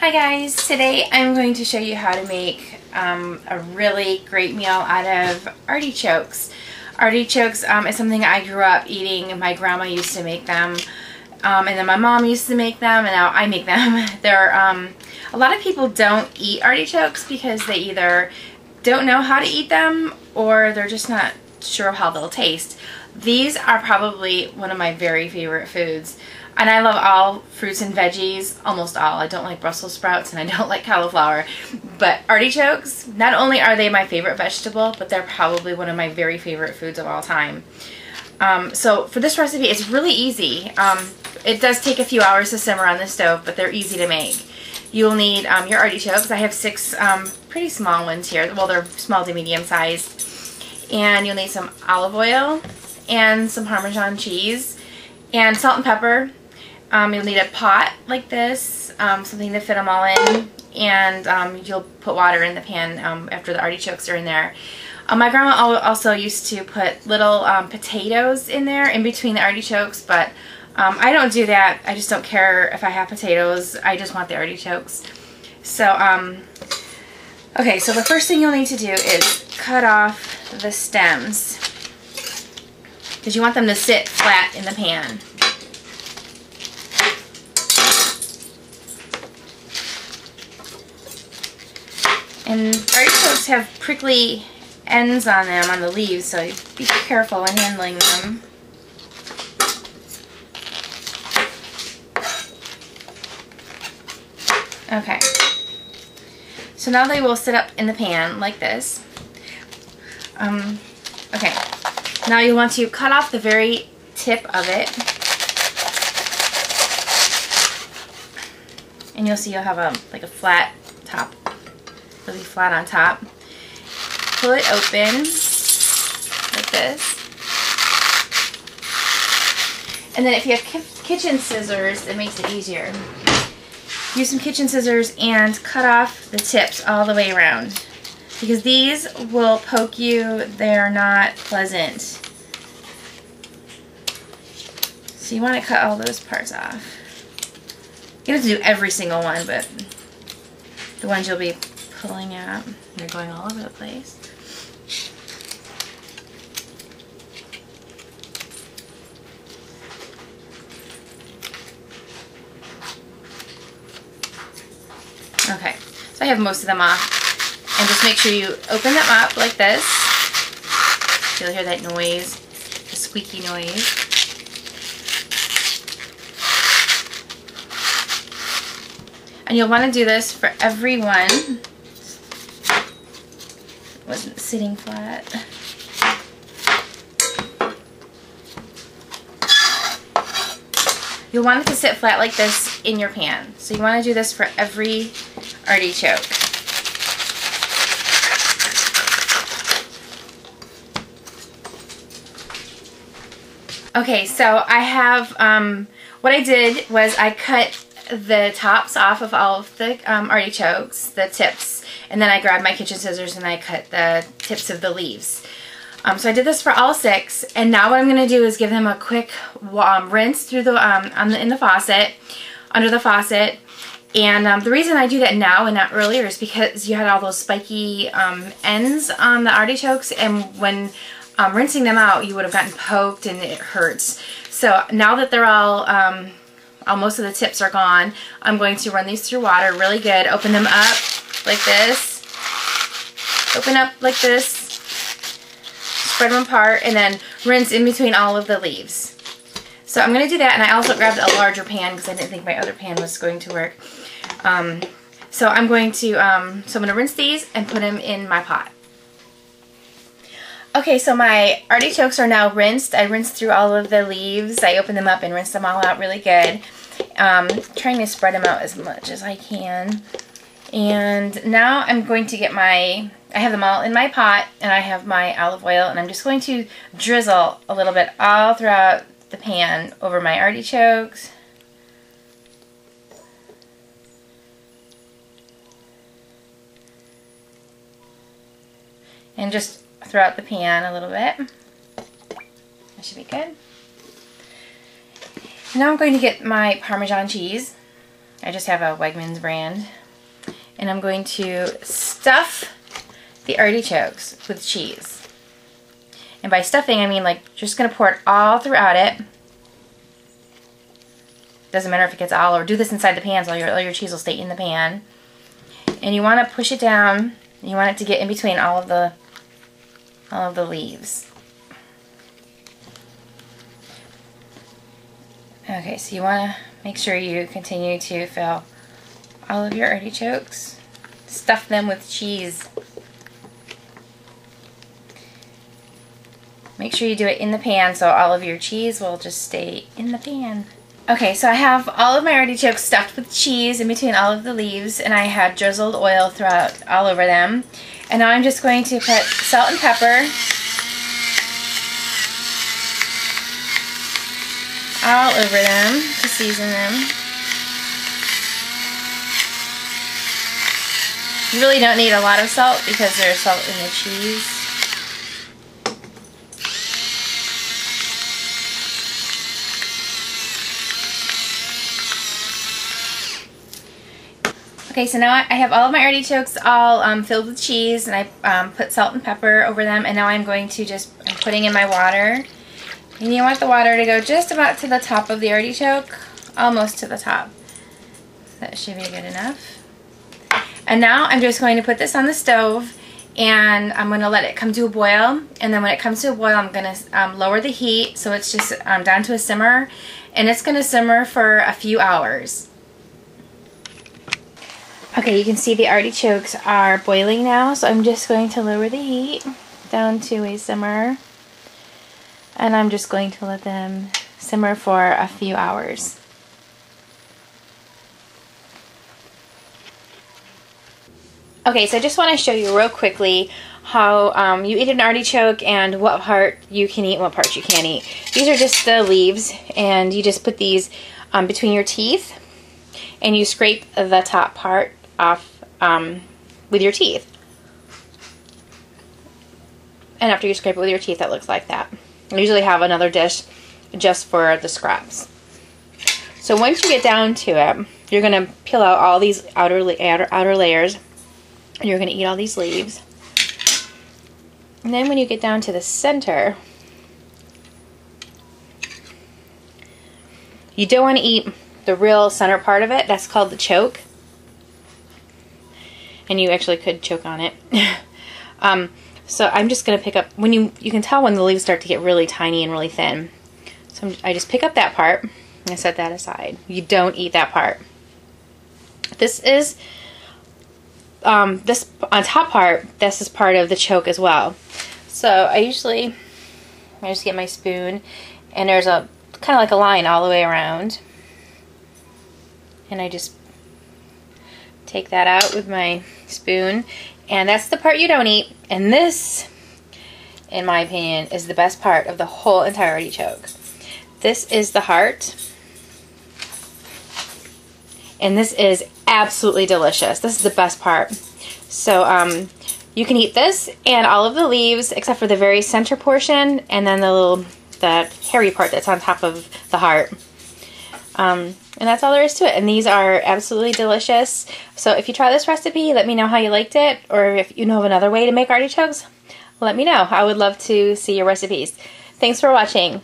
Hi guys, today I'm going to show you how to make a really great meal out of artichokes. Artichokes is something I grew up eating. My grandma used to make them, and then my mom used to make them, and now I make them. A lot of people don't eat artichokes because they either don't know how to eat them or they're just not sure how they'll taste. These are probably one of my very favorite foods. And I love all fruits and veggies, almost all. I don't like Brussels sprouts and I don't like cauliflower. But artichokes, not only are they my favorite vegetable, but they're probably one of my very favorite foods of all time. So for this recipe, it's really easy. It does take a few hours to simmer on the stove, but they're easy to make. You'll need your artichokes. I have 6 pretty small ones here. Well, they're small to medium sized. And you'll need some olive oil and some Parmesan cheese and salt and pepper. You'll need a pot like this, something to fit them all in, and you'll put water in the pan after the artichokes are in there. My grandma also used to put little potatoes in there in between the artichokes, but I don't do that. I just don't care if I have potatoes. I just want the artichokes. So, okay, so the first thing you'll need to do is cut off the stems, because you want them to sit flat in the pan. And artichokes have prickly ends on them, on the leaves, so be careful when handling them. Okay. So now they will sit up in the pan like this. Okay. Now you want to cut off the very tip of it. And you'll see you'll have like a flat top. Really flat on top. Pull it open like this. And then if you have kitchen scissors, it makes it easier. Use some kitchen scissors and cut off the tips all the way around, because these will poke you. They're not pleasant. So you want to cut all those parts off. You don't have to do every single one, but the ones you'll be pulling out. They're going all over the place. Okay, so I have most of them off. And just make sure you open them up like this. You'll hear that noise, the squeaky noise. And you'll want to do this for every one. Wasn't sitting flat. You'll want it to sit flat like this in your pan. So you want to do this for every artichoke. Okay, so I have, what I did was I cut the tops off of all of the artichokes, the tips, and then I grabbed my kitchen scissors and I cut the tips of the leaves. So I did this for all 6, and now what I'm going to do is give them a quick rinse through the in the faucet, under the faucet. And the reason I do that now and not earlier is because you had all those spiky ends on the artichokes, and when rinsing them out, you would have gotten poked and it hurts. So now that they're all most of the tips are gone, I'm going to run these through water really good. Open them up like this. Open up like this. Spread them apart, and then rinse in between all of the leaves. So I'm going to do that, and I also grabbed a larger pan because I didn't think my other pan was going to work. So I'm going to rinse these and put them in my pot. Okay, so my artichokes are now rinsed. I rinsed through all of the leaves. I opened them up and rinsed them all out really good. Trying to spread them out as much as I can. And now I'm going to get I have them all in my pot, and I have my olive oil, and I'm just going to drizzle a little bit all throughout the pan over my artichokes. And just throughout the pan a little bit. That should be good. Now I'm going to get my Parmesan cheese. I just have a Wegmans brand. And I'm going to stuff the artichokes with cheese. And by stuffing, I mean like just going to pour it all throughout it. Doesn't matter if it gets all, or do this inside the pan so all your cheese will stay in the pan. And you want to push it down. You want it to get in between all of the leaves. Okay, so you want to make sure you continue to fill all of your artichokes. Stuff them with cheese. Make sure you do it in the pan so all of your cheese will just stay in the pan. Okay, so I have all of my artichokes stuffed with cheese in between all of the leaves, and I have drizzled oil throughout all over them. And now I'm just going to put salt and pepper all over them to season them. You really don't need a lot of salt because there's salt in the cheese. Okay, so now I have all of my artichokes all filled with cheese, and I put salt and pepper over them, and now I'm going to I'm putting in my water. And you want the water to go just about to the top of the artichoke, almost to the top. That should be good enough. And now I'm just going to put this on the stove, and I'm going to let it come to a boil, and then when it comes to a boil I'm going to lower the heat so it's just down to a simmer, and it's going to simmer for a few hours. Okay, you can see the artichokes are boiling now, so I'm just going to lower the heat down to a simmer, and I'm just going to let them simmer for a few hours. Okay, so I just want to show you real quickly how you eat an artichoke and what part you can eat and what part you can't eat. These are just the leaves, and you just put these between your teeth, and you scrape the top part off with your teeth. And after you scrape it with your teeth, it looks like that. I usually have another dish just for the scraps. So once you get down to it, you're going to peel out all these outer layers. And you're going to eat all these leaves. And then when you get down to the center, you don't want to eat the real center part of it. That's called the choke. And you actually could choke on it. So I'm just going to pick up, when you can tell when the leaves start to get really tiny and really thin. So I just pick up that part and I set that aside. You don't eat that part. This is, this on top part, this is part of the choke as well. So I just get my spoon, and there's a kind of like a line all the way around. And I just take that out with my spoon, and that's the part you don't eat. And this, in my opinion, is the best part of the whole entire artichoke. This is the heart, and this is absolutely delicious. This is the best part. So you can eat this and all of the leaves except for the very center portion, and then the hairy part that's on top of the heart. And that's all there is to it. And these are absolutely delicious. So if you try this recipe, let me know how you liked it. Or if you know of another way to make artichokes, let me know. I would love to see your recipes. Thanks for watching.